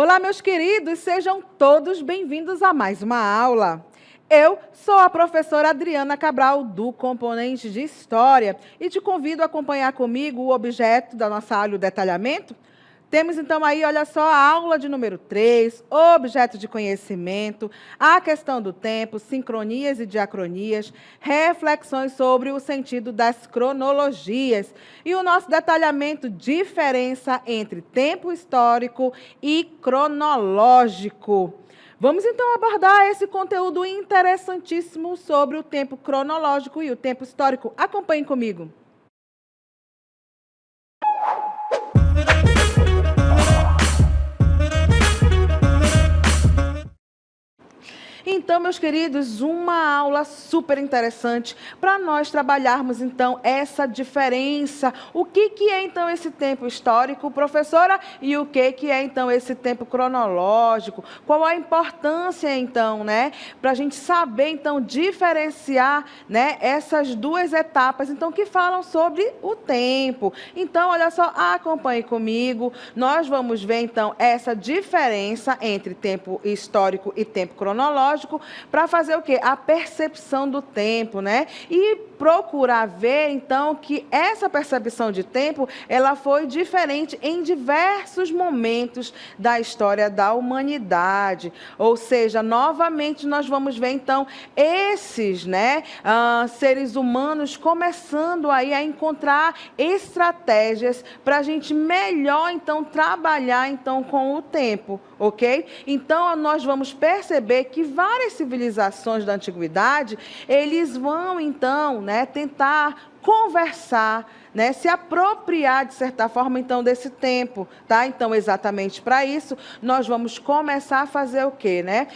Olá, meus queridos, sejam todos bem-vindos a mais uma aula. Eu sou a professora Adriana Cabral, do componente de História, e te convido a acompanhar comigo o objeto da nossa aula, o detalhamento. Temos, então, aí, olha só, a aula de número 3, objeto de conhecimento, a questão do tempo, sincronias e diacronias, reflexões sobre o sentido das cronologias e o nosso detalhamento, diferença entre tempo histórico e cronológico. Vamos, então, abordar esse conteúdo interessantíssimo sobre o tempo cronológico e o tempo histórico. Acompanhem comigo. Então, meus queridos, uma aula super interessante para nós trabalharmos, então, essa diferença. O que é, então, esse tempo histórico, professora? E o que é, então, esse tempo cronológico? Qual a importância, então, né? Para a gente saber, então, diferenciar, né, essas duas etapas, então, que falam sobre o tempo. Então, olha só, acompanhe comigo. Nós vamos ver, então, essa diferença entre tempo histórico e tempo cronológico, para fazer o quê? A percepção do tempo, né? E procurar ver, então, que essa percepção de tempo, ela foi diferente em diversos momentos da história da humanidade. Ou seja, novamente, nós vamos ver, então, esses, né, seres humanos começando aí a encontrar estratégias para a gente melhor, então, trabalhar, então, com o tempo, ok? Então, nós vamos perceber que várias civilizações da antiguidade, eles vão, então, né, tentar conversar, né, se apropriar, de certa forma, então, desse tempo, tá? Então, exatamente para isso, nós vamos começar a fazer o quê, né?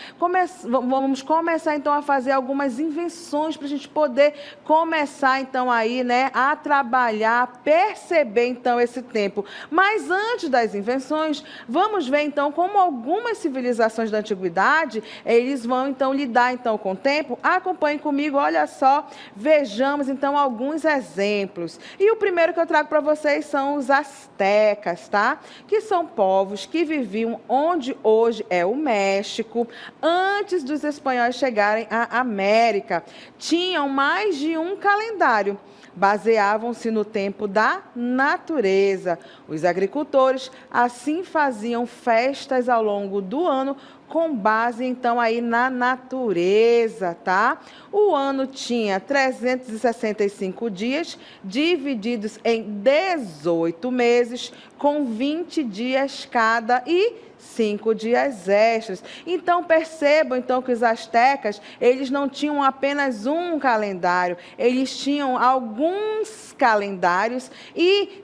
Vamos começar, então, a fazer algumas invenções para a gente poder começar, então, aí, né, a trabalhar, perceber, então, esse tempo. Mas, antes das invenções, vamos ver, então, como algumas civilizações da antiguidade, eles vão, então, lidar, então, com o tempo. Acompanhem comigo, olha só, vejamos, então, alguns exemplos. E o primeiro que eu trago para vocês são os astecas, tá? Que são povos que viviam onde hoje é o México, antes dos espanhóis chegarem à América. Tinham mais de um calendário. Baseavam-se no tempo da natureza. Os agricultores, assim, faziam festas ao longo do ano, com base, então, aí na natureza, tá? O ano tinha 365 dias, divididos em 18 meses, com 20 dias cada e 5 dias extras. Então, percebam, então, que os astecas, eles não tinham apenas um calendário, eles tinham alguns calendários e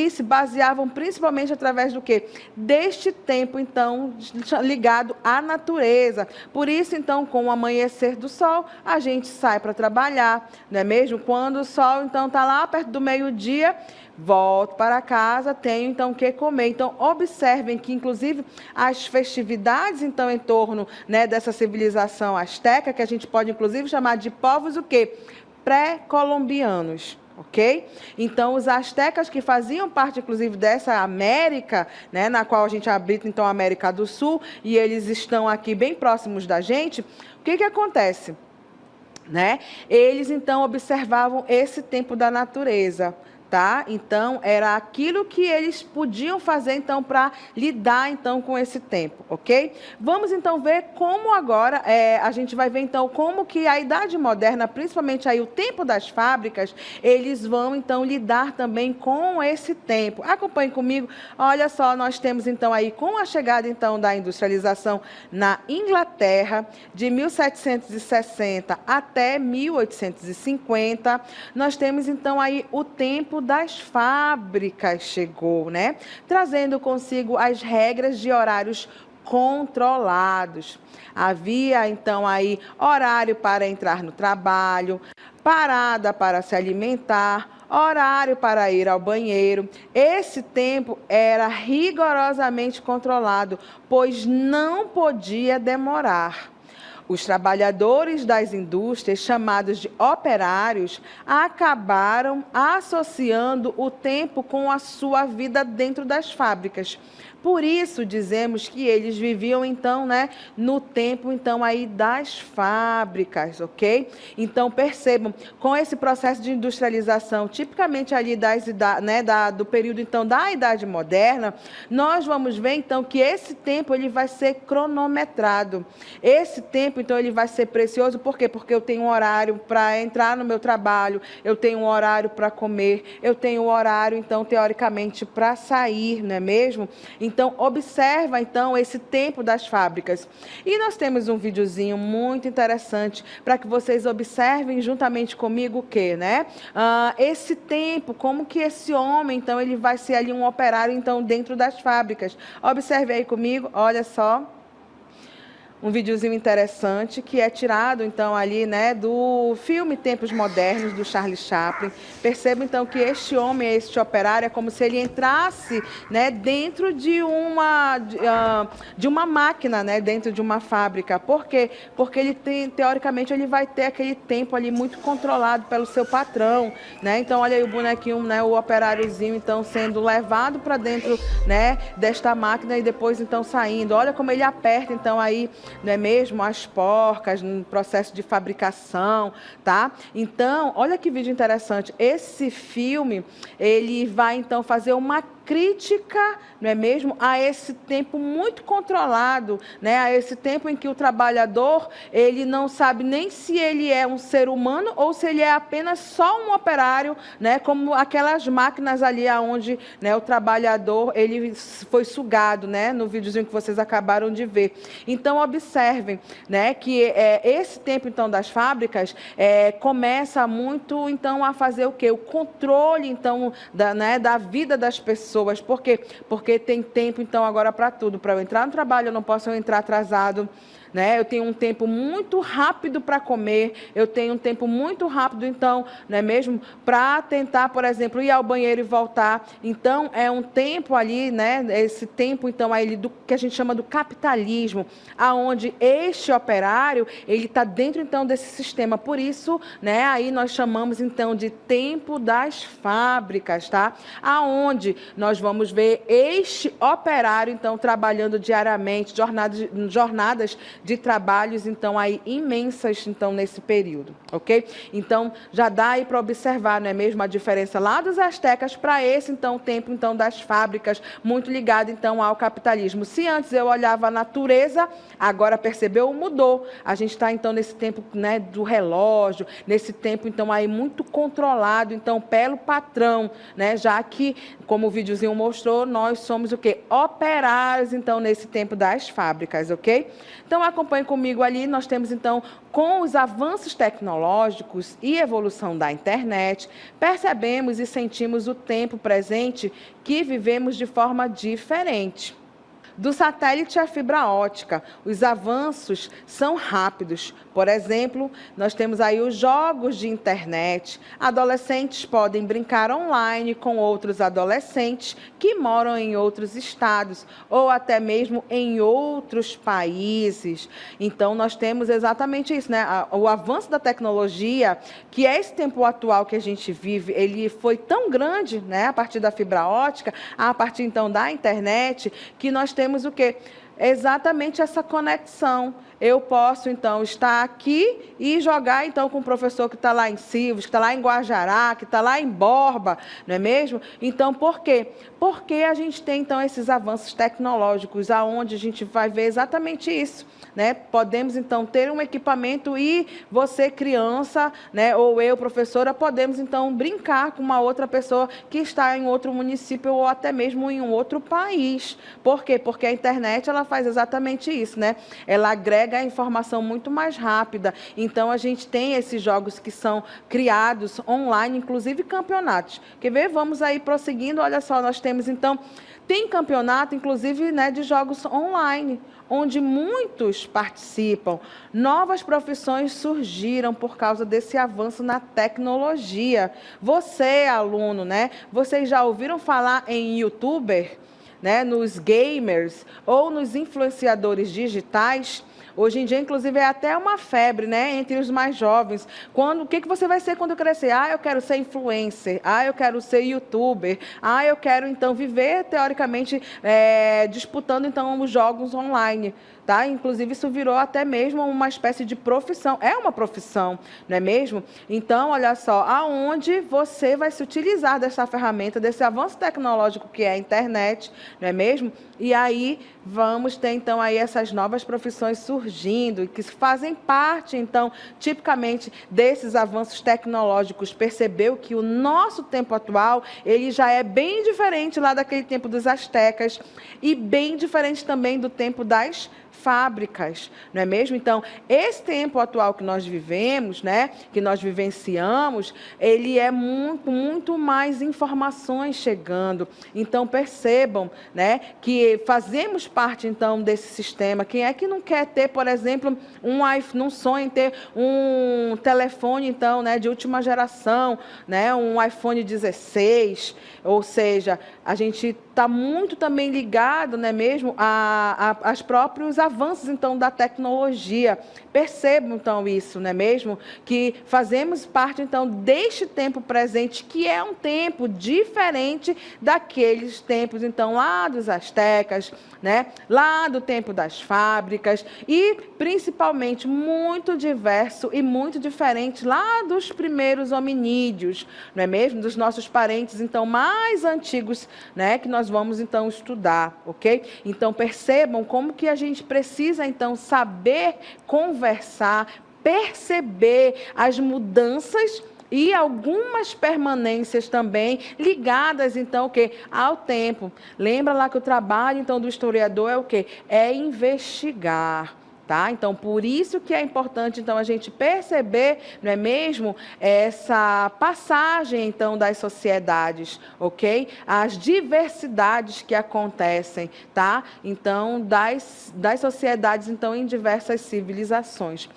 se baseavam principalmente através do quê? Deste tempo, então, ligado à natureza. Por isso, então, com o amanhecer do sol, a gente sai para trabalhar, não é mesmo? Quando o sol, então, está lá perto do meio-dia, volto para casa, tenho, então, o que comer. Então, observem que, inclusive, as festividades, então, em torno, né, dessa civilização asteca, que a gente pode, inclusive, chamar de povos o quê? Pré-colombianos. Ok? Então, os astecas que faziam parte, inclusive, dessa América, né, na qual a gente habita, então, a América do Sul, e eles estão aqui bem próximos da gente, o que acontece? Né? Eles, então, observavam esse tempo da natureza. Tá? Então, era aquilo que eles podiam fazer, então, para lidar, então, com esse tempo, ok? Vamos, então, ver como agora, a gente vai ver, então, como que a Idade Moderna, principalmente aí o tempo das fábricas, eles vão, então, lidar também com esse tempo. Acompanhe comigo, olha só, nós temos, então, aí, com a chegada, então, da industrialização na Inglaterra, de 1760 até 1850, nós temos, então, aí o tempo das fábricas chegou, né? Trazendo consigo as regras de horários controlados. Havia, então, aí horário para entrar no trabalho, parada para se alimentar, horário para ir ao banheiro. Esse tempo era rigorosamente controlado, pois não podia demorar. Os trabalhadores das indústrias, chamados de operários, acabaram associando o tempo com a sua vida dentro das fábricas. Por isso dizemos que eles viviam então, né, no tempo então aí das fábricas, ok? Então percebam, com esse processo de industrialização, tipicamente ali do período então da Idade Moderna, nós vamos ver então que esse tempo ele vai ser cronometrado. Esse tempo então ele vai ser precioso, por quê? Porque eu tenho um horário para entrar no meu trabalho, eu tenho um horário para comer, eu tenho um horário então teoricamente para sair, não é mesmo? Então observa então esse tempo das fábricas. E nós temos um videozinho muito interessante para que vocês observem juntamente comigo o que, né? Esse tempo, como que esse homem então ele vai ser ali um operário então dentro das fábricas. Observe aí comigo, olha só. Um videozinho interessante que é tirado então ali, né, do filme Tempos Modernos do Charlie Chaplin. Perceba então que este homem, este operário, é como se ele entrasse, né, dentro de uma máquina, né, dentro de uma fábrica. Por quê? Porque ele tem, teoricamente, ele vai ter aquele tempo ali muito controlado pelo seu patrão, né? Então olha aí o bonequinho, né, o operáriozinho então sendo levado para dentro, né, desta máquina e depois então saindo. Olha como ele aperta então aí, não é mesmo, as porcas no processo de fabricação, tá? Então, olha que vídeo interessante. Esse filme, ele vai então fazer uma crítica, não é mesmo, a esse tempo muito controlado, né? A esse tempo em que o trabalhador, ele não sabe nem se ele é um ser humano ou se ele é apenas só um operário, né? Como aquelas máquinas ali aonde, né, o trabalhador, ele foi sugado, né? No videozinho que vocês acabaram de ver. Então, observem, né, que esse tempo, então, das fábricas começa muito, então, a fazer o quê? O controle, então, da vida das pessoas. Por quê? Porque tem tempo, então, agora para tudo. Para eu entrar no trabalho, eu não posso entrar atrasado, né? Eu tenho um tempo muito rápido para comer, eu tenho um tempo muito rápido, então, não é mesmo? Para tentar, por exemplo, ir ao banheiro e voltar. Então, é um tempo ali, né? Esse tempo, então, aí do que a gente chama do capitalismo, aonde este operário, ele está dentro, então, desse sistema. Por isso, né? Aí nós chamamos, então, de tempo das fábricas, tá? Aonde nós vamos ver este operário, então, trabalhando diariamente, jornadas de trabalhos, então, aí imensas, então, nesse período, ok? Então, já dá aí para observar, não é mesmo, a diferença lá dos astecas para esse, então, tempo, então, das fábricas, muito ligado, então, ao capitalismo. Se antes eu olhava a natureza, agora percebeu, mudou. A gente está, então, nesse tempo, né, do relógio, nesse tempo, então, aí muito controlado, então, pelo patrão, né, já que, como o videozinho mostrou, nós somos o quê? Operários, então, nesse tempo das fábricas, ok? Então, acompanhe comigo ali, nós temos, então, com os avanços tecnológicos e evolução da internet, percebemos e sentimos o tempo presente que vivemos de forma diferente. Do satélite à fibra ótica, os avanços são rápidos. Por exemplo, nós temos aí os jogos de internet. Adolescentes podem brincar online com outros adolescentes que moram em outros estados ou até mesmo em outros países. Então, nós temos exatamente isso, né? O avanço da tecnologia, que é esse tempo atual que a gente vive, ele foi tão grande, né? A partir da fibra ótica, a partir então da internet, que nós temos o quê? Exatamente essa conexão. Eu posso, então, estar aqui e jogar, então, com o professor que está lá em Silves, que está lá em Guajará, que está lá em Borba, não é mesmo? Então, por quê? Porque a gente tem, então, esses avanços tecnológicos, aonde a gente vai ver exatamente isso, né? Podemos, então, ter um equipamento e você, criança, né, ou eu, professora, podemos, então, brincar com uma outra pessoa que está em outro município ou até mesmo em um outro país. Por quê? Porque a internet, ela faz exatamente isso, né? Ela agrega a informação muito mais rápida. Então, a gente tem esses jogos que são criados online, inclusive campeonatos. Quer ver? Vamos aí prosseguindo. Olha só, nós temos, então, tem campeonato, inclusive, né, de jogos online, onde muitos participam. Novas profissões surgiram por causa desse avanço na tecnologia. Você, aluno, né? Vocês já ouviram falar em youtuber, né, nos gamers ou nos influenciadores digitais? Hoje em dia, inclusive, é até uma febre, né, entre os mais jovens. O que você vai ser quando crescer? Ah, eu quero ser influencer. Ah, eu quero ser youtuber. Ah, eu quero, então, viver, teoricamente, disputando, então, os jogos online. Tá? Inclusive, isso virou até mesmo uma espécie de profissão. É uma profissão, não é mesmo? Então, olha só, aonde você vai se utilizar dessa ferramenta, desse avanço tecnológico que é a internet, não é mesmo? E aí vamos ter, então, aí essas novas profissões surgindo, que fazem parte, então, tipicamente, desses avanços tecnológicos. Percebeu que o nosso tempo atual, ele já é bem diferente lá daquele tempo dos astecas e bem diferente também do tempo das fábricas, não é mesmo? Então, esse tempo atual que nós vivemos, né, que nós vivenciamos, ele é muito mais informações chegando. Então, percebam, né, que fazemos parte, então, desse sistema. Quem é que não quer ter, por exemplo, não sonha em ter um telefone, então, né, de última geração, né, um iPhone 16, ou seja, a gente está muito também ligado, não é mesmo, aos próprios avanços, então, da tecnologia. Percebam, então, isso, não é mesmo? Que fazemos parte, então, deste tempo presente, que é um tempo diferente daqueles tempos, então, lá dos astecas, né? Lá do tempo das fábricas e, principalmente, muito diverso e muito diferente lá dos primeiros hominídeos, não é mesmo? Dos nossos parentes, então, mais antigos, né? Que nós vamos, então, estudar, ok? Então, percebam como que a gente precisa, então, saber conversar, perceber as mudanças e algumas permanências também ligadas, então, o quê? Ao tempo. Lembra lá que o trabalho, então, do historiador é o quê? É investigar. Tá? Então, por isso que é importante, então, a gente perceber, não é mesmo, essa passagem, então, das sociedades, ok? As diversidades que acontecem, tá? Então, das sociedades, então, em diversas civilizações.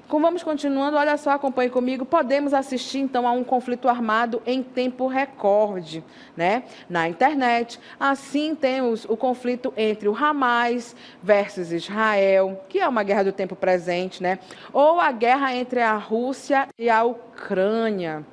Vamos continuando, olha só, acompanhe comigo. Podemos assistir, então, a um conflito armado em tempo recorde, né? Na internet. Assim, temos o conflito entre o Hamas versus Israel, que é uma guerra do tempo presente, né? Ou a guerra entre a Rússia e a Ucrânia.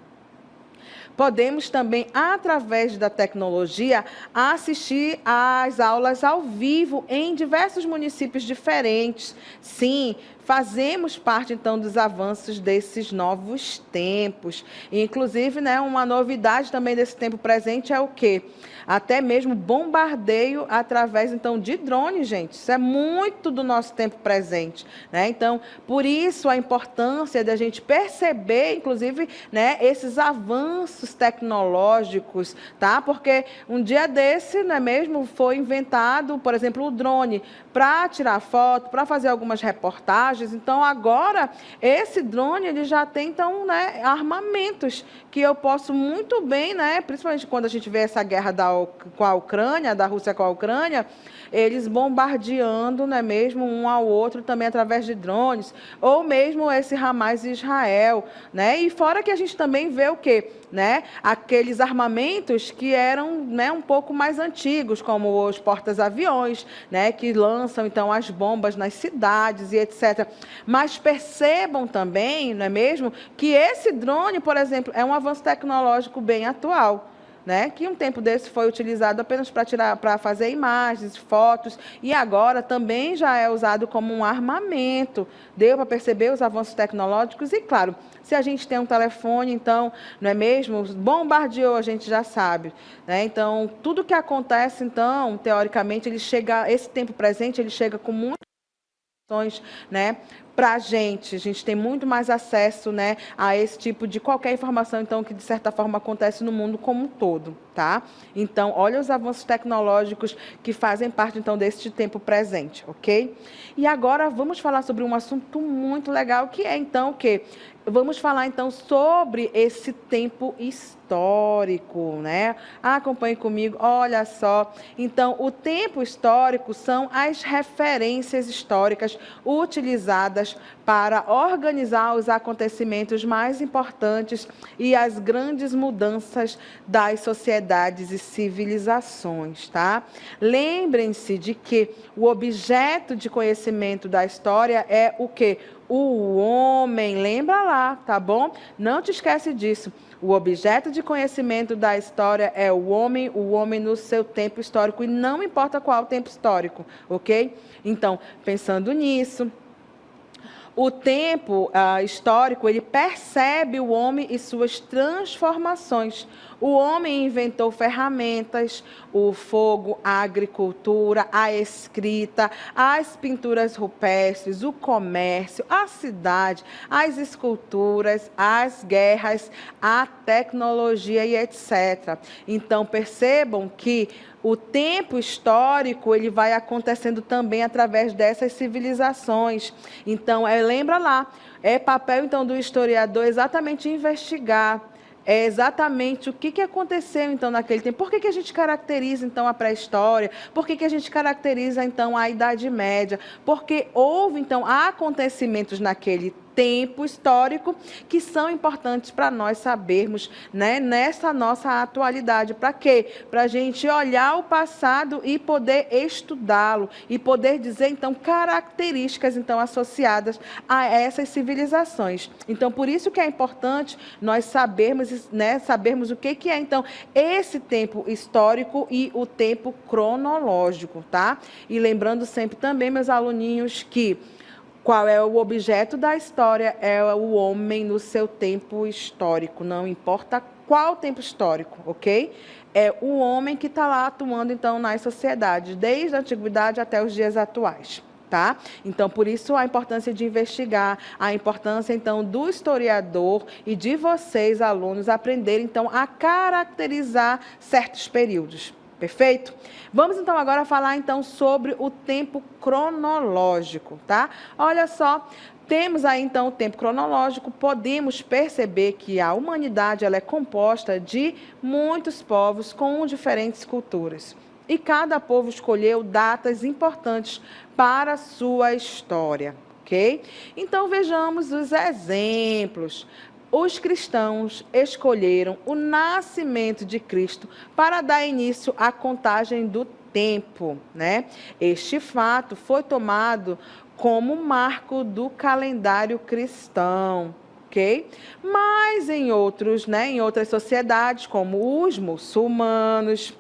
Podemos também, através da tecnologia, assistir às aulas ao vivo em diversos municípios diferentes. Sim, fazemos parte, então, dos avanços desses novos tempos. Inclusive, né, uma novidade também desse tempo presente é o quê? Até mesmo bombardeio através, então, de drones, gente. Isso é muito do nosso tempo presente, né? Então, por isso a importância da gente perceber, inclusive, né, esses avanços tecnológicos, tá? Porque um dia desse, não é mesmo, foi inventado, por exemplo, o drone para tirar foto, para fazer algumas reportagens. Então, agora, esse drone, ele já tem, então, né, armamentos que eu posso muito bem, né, principalmente quando a gente vê essa guerra com a Ucrânia, da Rússia com a Ucrânia, eles bombardeando, não é mesmo, um ao outro também através de drones, ou mesmo esse Hamas e Israel, né? E fora que a gente também vê o quê? Né? Aqueles armamentos que eram, né, um pouco mais antigos, como os porta-aviões, né, que lançam, então, as bombas nas cidades e etc. Mas percebam também, não é mesmo, que esse drone, por exemplo, é um avanço tecnológico bem atual. Né, que um tempo desse foi utilizado apenas para fazer imagens, fotos, e agora também já é usado como um armamento. Deu para perceber os avanços tecnológicos e, claro, se a gente tem um telefone, então, não é mesmo? Bombardeou, a gente já sabe. Né? Então, tudo que acontece, então, teoricamente, esse tempo presente, ele chega com muitas opções, né? Para a gente tem muito mais acesso, né, a esse tipo de qualquer informação, então, que de certa forma acontece no mundo como um todo, tá? Então, olha os avanços tecnológicos que fazem parte, então, deste tempo presente, ok? E agora vamos falar sobre um assunto muito legal, que é, então, o quê? Vamos falar, então, sobre esse tempo histórico, né? Acompanhe comigo, olha só. Então, o tempo histórico são as referências históricas utilizadas usadas para organizar os acontecimentos mais importantes e as grandes mudanças das sociedades e civilizações, tá? Lembrem-se de que o objeto de conhecimento da história é o quê? O homem, lembra lá, tá bom? Não te esquece disso. O objeto de conhecimento da história é o homem no seu tempo histórico, e não importa qual tempo histórico, ok? Então, pensando nisso, o tempo histórico, ele percebe o homem e suas transformações. O homem inventou ferramentas, o fogo, a agricultura, a escrita, as pinturas rupestres, o comércio, a cidade, as esculturas, as guerras, a tecnologia e etc. Então, percebam que o tempo histórico, ele vai acontecendo também através dessas civilizações. Então, lembra lá, é papel então do historiador exatamente investigar, é exatamente o que aconteceu então naquele tempo. Por que a gente caracteriza então a pré-história? Por que a gente caracteriza então a Idade Média? Porque houve então acontecimentos naquele tempo histórico que são importantes para nós sabermos, né, nessa nossa atualidade. Para quê? Para a gente olhar o passado e poder estudá-lo e poder dizer então características então associadas a essas civilizações. Então, por isso que é importante nós sabermos, né, sabermos o que é então esse tempo histórico e o tempo cronológico, tá? E lembrando sempre também, meus aluninhos, que qual é o objeto da história? É o homem no seu tempo histórico, não importa qual tempo histórico, ok? É o homem que está lá atuando, então, nas sociedades, desde a antiguidade até os dias atuais, tá? Então, por isso, a importância de investigar, a importância, então, do historiador e de vocês, alunos, aprenderem, então, a caracterizar certos períodos. Perfeito? Vamos, então, agora falar, então, sobre o tempo cronológico, tá? Olha só, temos aí, então, o tempo cronológico. Podemos perceber que a humanidade ela é composta de muitos povos com diferentes culturas. E cada povo escolheu datas importantes para a sua história, ok? Então, vejamos os exemplos. Os cristãos escolheram o nascimento de Cristo para dar início à contagem do tempo, né? Este fato foi tomado como marco do calendário cristão, ok? Mas em outros, né, em outras sociedades, como os muçulmanos,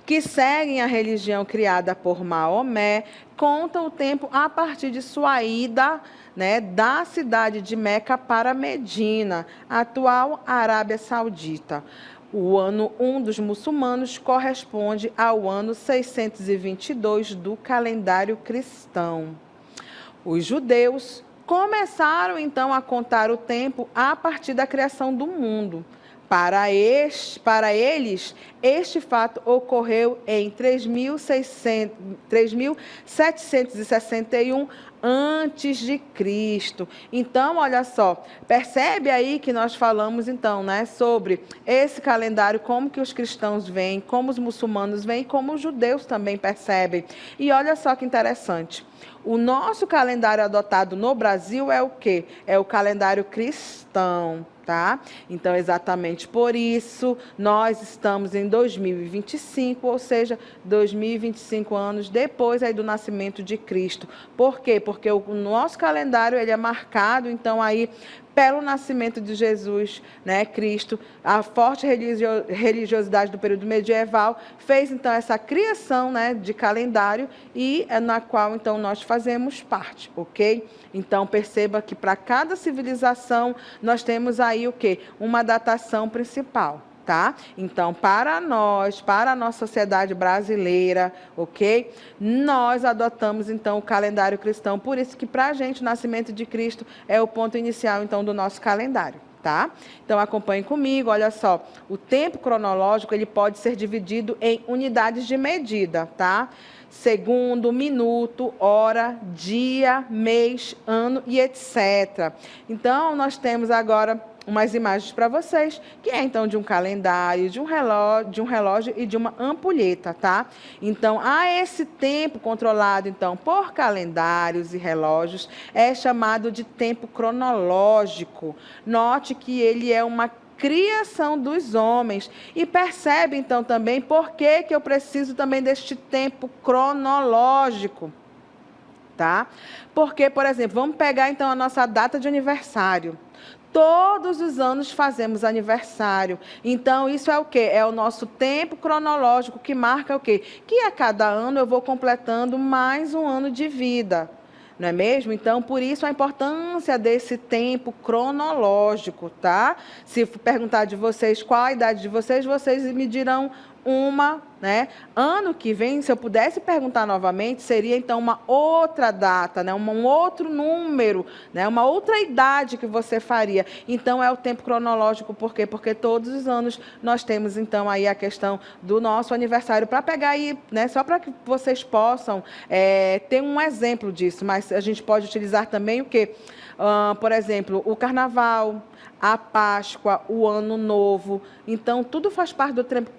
que seguem a religião criada por Maomé, contam o tempo a partir de sua ida, né, da cidade de Meca para Medina, atual Arábia Saudita. O ano 1 dos muçulmanos corresponde ao ano 622 do calendário cristão. Os judeus começaram, então, a contar o tempo a partir da criação do mundo. Para eles, este fato ocorreu em 3761 antes de Cristo. Então, olha só, percebe aí que nós falamos, então, né, sobre esse calendário, como que os cristãos veem, como os muçulmanos veem, como os judeus também percebem. E olha só que interessante. O nosso calendário adotado no Brasil é o quê? É o calendário cristão, tá? Então, exatamente por isso, nós estamos em 2025, ou seja, 2025 anos depois aí do nascimento de Cristo. Por quê? Porque o nosso calendário ele é marcado, então, aí pelo nascimento de Jesus, né, Cristo, a forte religiosidade do período medieval fez, então, essa criação, né, de calendário e na qual, então, nós fazemos parte, ok? Então, perceba que para cada civilização nós temos aí o quê? Uma datação principal. Tá? Então, para nós, para a nossa sociedade brasileira, ok? Nós adotamos, então, o calendário cristão. Por isso que, para a gente, o nascimento de Cristo é o ponto inicial, então, do nosso calendário, tá? Então, acompanhe comigo, olha só. O tempo cronológico, ele pode ser dividido em unidades de medida, tá? Segundo, minuto, hora, dia, mês, ano e etc. Então, nós temos agora umas imagens para vocês, que é então de um calendário, de um relógio e de uma ampulheta, tá? Então, esse tempo controlado então por calendários e relógios é chamado de tempo cronológico. Note que ele é uma criação dos homens. E percebe então também por que eu preciso também deste tempo cronológico, tá? Porque, por exemplo, vamos pegar então a nossa data de aniversário. Todos os anos fazemos aniversário. Então, isso é o quê? É o nosso tempo cronológico que marca o quê? Que a cada ano eu vou completando mais um ano de vida. Não é mesmo? Então, por isso a importância desse tempo cronológico, tá? Se perguntar de vocês qual a idade de vocês, vocês me dirão uma, né? Ano que vem, se eu pudesse perguntar novamente, seria então uma outra data, né? Um outro número, né? Uma outra idade que você faria. Então, é o tempo cronológico, por quê? Porque todos os anos nós temos então aí a questão do nosso aniversário, para pegar aí, né? Só para que vocês possam ter um exemplo disso, mas a gente pode utilizar também o quê? Por exemplo, o carnaval, a Páscoa, o Ano Novo. Então, tudo faz parte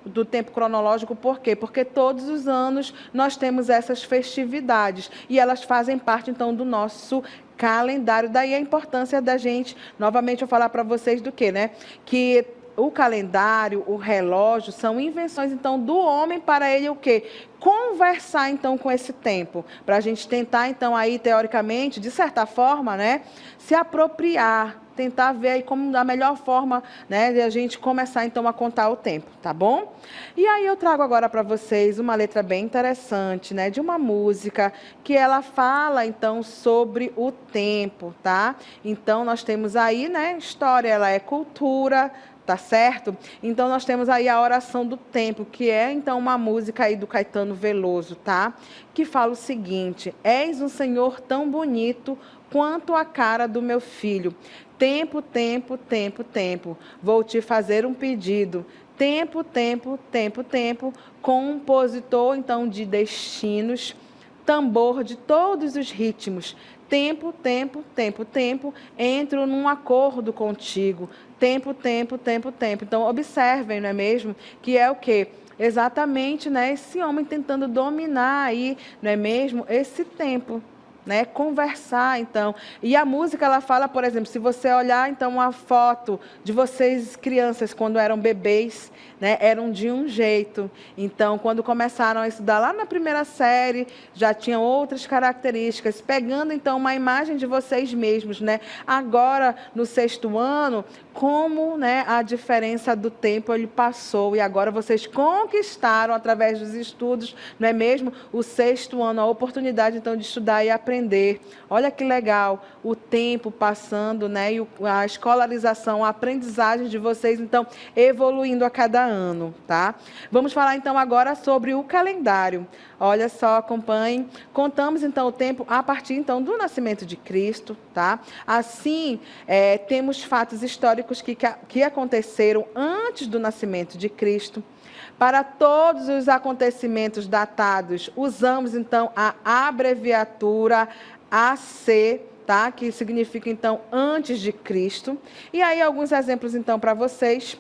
do tempo cronológico. Por quê? Porque todos os anos nós temos essas festividades e elas fazem parte, então, do nosso calendário. Daí a importância da gente, novamente, eu falar para vocês do quê, né? Que o calendário, o relógio, são invenções, então, do homem para ele o quê? Conversar, então, com esse tempo. Para a gente tentar, então, aí, teoricamente, de certa forma, né? Se apropriar, tentar ver aí como a melhor forma, né, de a gente começar, então, a contar o tempo, tá bom? E aí eu trago agora para vocês uma letra bem interessante, né, de uma música que ela fala, então, sobre o tempo, tá? Então, nós temos aí, né, história, ela é cultura, tá certo? Então, nós temos aí a Oração do Tempo, que é, então, uma música aí do Caetano Veloso, tá? Que fala o seguinte: és um Senhor tão bonito quanto a cara do meu filho. Tempo, tempo, tempo, tempo, vou te fazer um pedido. Tempo, tempo, tempo, tempo, compositor, então, de destinos, tambor de todos os ritmos. Tempo, tempo, tempo, tempo, entro num acordo contigo. Tempo, tempo, tempo, tempo. Então, observem, não é mesmo? Que é o quê? Exatamente, né? Esse homem tentando dominar aí, não é mesmo? Esse tempo. Né, conversar, então. E a música, ela fala, por exemplo, se você olhar, então, uma foto de vocês, crianças, quando eram bebês, né, eram de um jeito. Então, quando começaram a estudar lá na primeira série, já tinham outras características, pegando, então, uma imagem de vocês mesmos, né? Agora, no 6º ano, como, né, a diferença do tempo ele passou, e agora vocês conquistaram, através dos estudos, não é mesmo? O 6º ano, a oportunidade, então, de estudar e aprender. Olha que legal, o tempo passando, né, e a escolarização, a aprendizagem de vocês, então, evoluindo a cada ano, tá? Vamos falar, então, agora sobre o calendário. Olha só, acompanhem. Contamos, então, o tempo a partir, então, do nascimento de Cristo, tá? Assim, temos fatos históricos que aconteceram antes do nascimento de Cristo. Para todos os acontecimentos datados, usamos, então, a abreviatura AC, tá? Que significa, então, antes de Cristo. E aí, alguns exemplos, então, para vocês.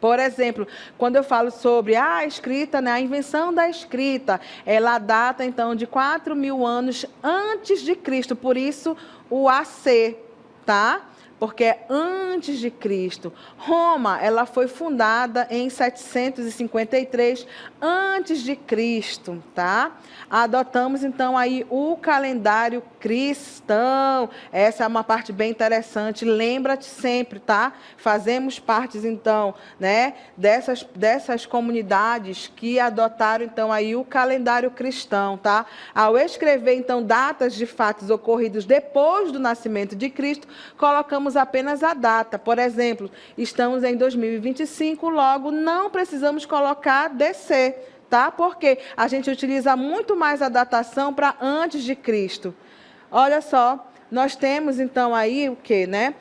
Por exemplo, quando eu falo sobre a escrita, né, a invenção da escrita, ela data, então, de 4.000 anos antes de Cristo. Por isso, o AC, tá? Porque é antes de Cristo. Roma, ela foi fundada em 753 antes de Cristo, tá? Adotamos então aí o calendário cristão. Essa é uma parte bem interessante. Lembra-te sempre, tá? Fazemos parte então, né, dessas comunidades que adotaram então aí o calendário cristão, tá? Ao escrever então datas de fatos ocorridos depois do nascimento de Cristo, colocamos apenas a data. Por exemplo, estamos em 2025, logo não precisamos colocar DC, tá? Porque a gente utiliza muito mais a datação para antes de Cristo. Olha só, nós temos então aí o quê, né?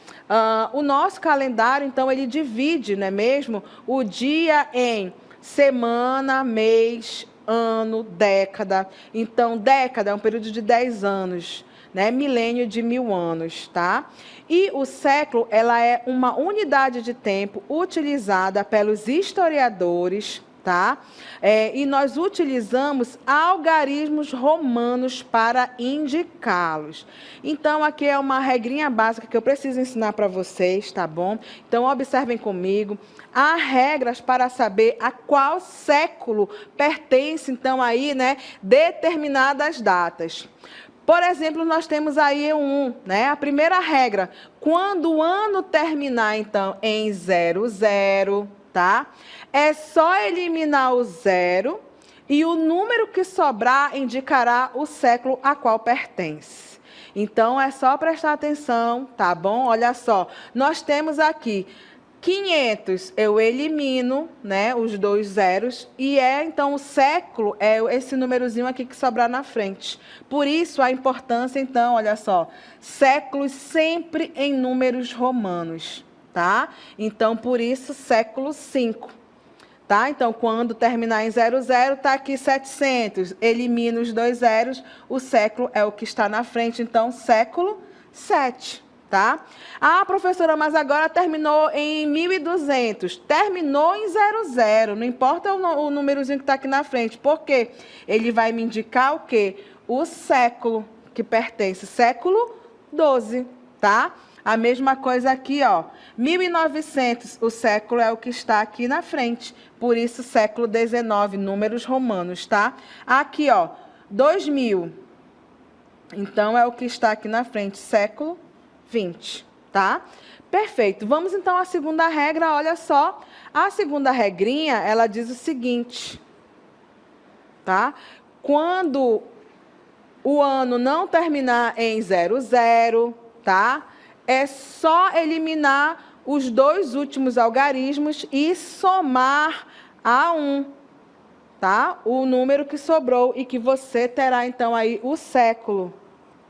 O nosso calendário, então, ele divide, não é mesmo? O dia em semana, mês, ano, década. Então, década é um período de 10 anos. né? Milênio de 1000 anos, tá? E o século, ela é uma unidade de tempo utilizada pelos historiadores, tá? E nós utilizamos algarismos romanos para indicá-los. Então, aqui é uma regrinha básica que eu preciso ensinar para vocês, tá bom? Então, observem comigo. Há regras para saber a qual século pertence, então, aí, né, determinadas datas. Por exemplo, nós temos aí né? A primeira regra, quando o ano terminar, então, em 00, tá? É só eliminar o 0 e o número que sobrar indicará o século a qual pertence. Então, é só prestar atenção, tá bom? Olha só, nós temos aqui 500, eu elimino, né, os 2 zeros, e então o século é esse númerozinho aqui que sobrar na frente. Por isso, a importância, então, olha só, séculos sempre em números romanos, tá? Então, por isso, século 5. Tá? Então, quando terminar em 00, está aqui 700. Elimina os 2 zeros, o século é o que está na frente. Então, século 7. Tá? Ah, professora, mas agora terminou em 1200. Terminou em 00. Não importa o númerozinho que está aqui na frente. Por quê? Ele vai me indicar o quê? O século que pertence. Século 12. Tá? A mesma coisa aqui, ó, 1900, o século é o que está aqui na frente, por isso século 19, números romanos, tá? Aqui, ó, 2000, então é o que está aqui na frente, século 20, tá? Perfeito, vamos então à segunda regra, olha só, a segunda regrinha, ela diz o seguinte, tá? Quando o ano não terminar em 00, tá? É só eliminar os 2 últimos algarismos e somar a 1, tá? O número que sobrou e que você terá, então, aí o século.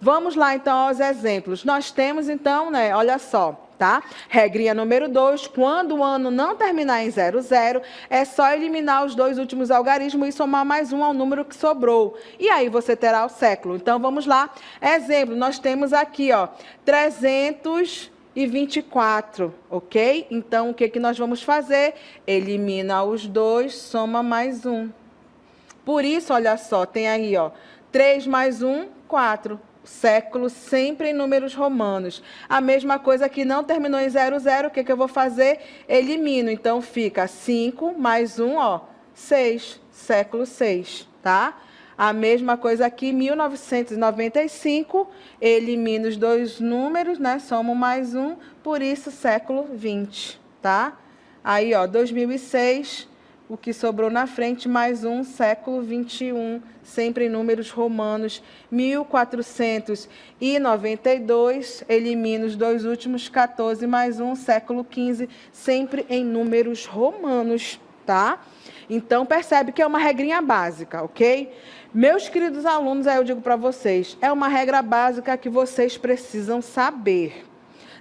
Vamos lá, então, aos exemplos. Nós temos, então, né, olha só, tá? Regrinha número 2, quando o ano não terminar em 00, é só eliminar os 2 últimos algarismos e somar mais 1 ao número que sobrou. E aí você terá o século. Então, vamos lá. Exemplo, nós temos aqui, ó, 324, ok? Então, o que nós vamos fazer? Elimina os 2, soma mais 1. Por isso, olha só, tem aí, ó, 3 mais 1, 4. Século sempre em números romanos. A mesma coisa que não terminou em 00, o que eu vou fazer? Elimino. Então, fica 5 mais 1, ó, 6. Século 6, tá? A mesma coisa aqui, 1995, elimino os 2 números, né? Somo mais 1, por isso, século 20, tá? Aí, ó, 2006... o que sobrou na frente, mais 1, século 21, sempre em números romanos. 1492, elimina os 2 últimos, 14 mais 1, século 15, sempre em números romanos, tá? Então, percebe que é uma regrinha básica, ok? Meus queridos alunos, aí eu digo para vocês, é uma regra básica que vocês precisam saber.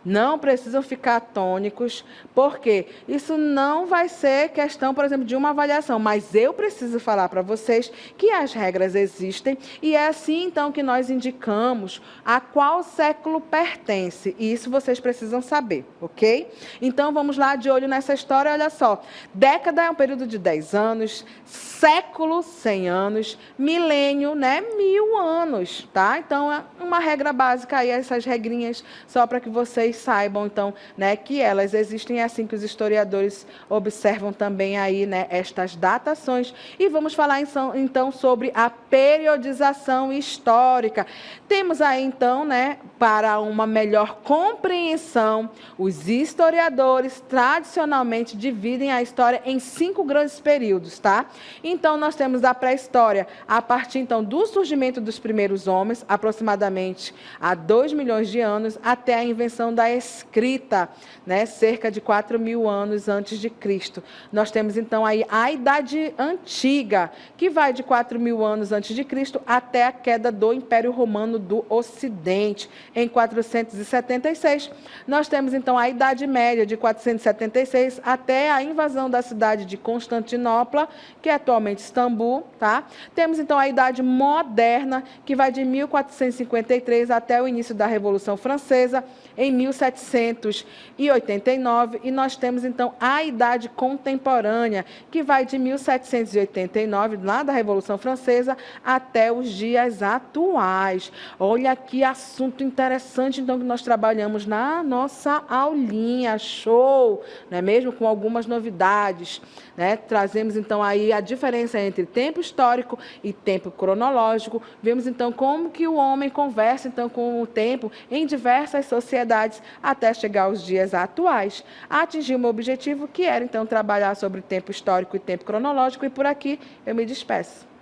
Não precisam ficar atônicos, porque isso não vai ser questão, por exemplo, de uma avaliação, mas eu preciso falar para vocês que as regras existem e é assim, então, que nós indicamos a qual século pertence, e isso vocês precisam saber, ok? Então, vamos lá, de olho nessa história, olha só. Década é um período de 10 anos, século, 100 anos, milênio, né, 1000 anos, tá? Então, é uma regra básica aí, essas regrinhas, só para que vocês saibam, então, né, que elas existem, é assim que os historiadores observam também aí, né, estas datações. E vamos falar, então, sobre a periodização histórica. Temos aí, então, né, para uma melhor compreensão, os historiadores tradicionalmente dividem a história em 5 grandes períodos, tá? Então, nós temos a pré-história, a partir, então, do surgimento dos primeiros homens, aproximadamente há 2 milhões de anos, até a invenção da escrita, né, cerca de 4.000 anos antes de Cristo. Nós temos, então, aí a Idade Antiga, que vai de 4.000 anos antes de Cristo até a queda do Império Romano do Ocidente, em 476. Nós temos, então, a Idade Média, de 476 até a invasão da cidade de Constantinopla, que é atualmente Istambul, tá? Temos, então, a Idade Moderna, que vai de 1453 até o início da Revolução Francesa, em 1789, e nós temos, então, a Idade Contemporânea, que vai de 1789, lá da Revolução Francesa, até os dias atuais. Olha que assunto interessante, então, que nós trabalhamos na nossa aulinha, show, não é mesmo? Com algumas novidades, né? Trazemos, então, aí a diferença entre tempo histórico e tempo cronológico. Vemos, então, como que o homem conversa, então, com o tempo em diversas sociedades, até chegar aos dias atuais. Atingir o meu objetivo, que era, então, trabalhar sobre tempo histórico e tempo cronológico, e por aqui eu me despeço.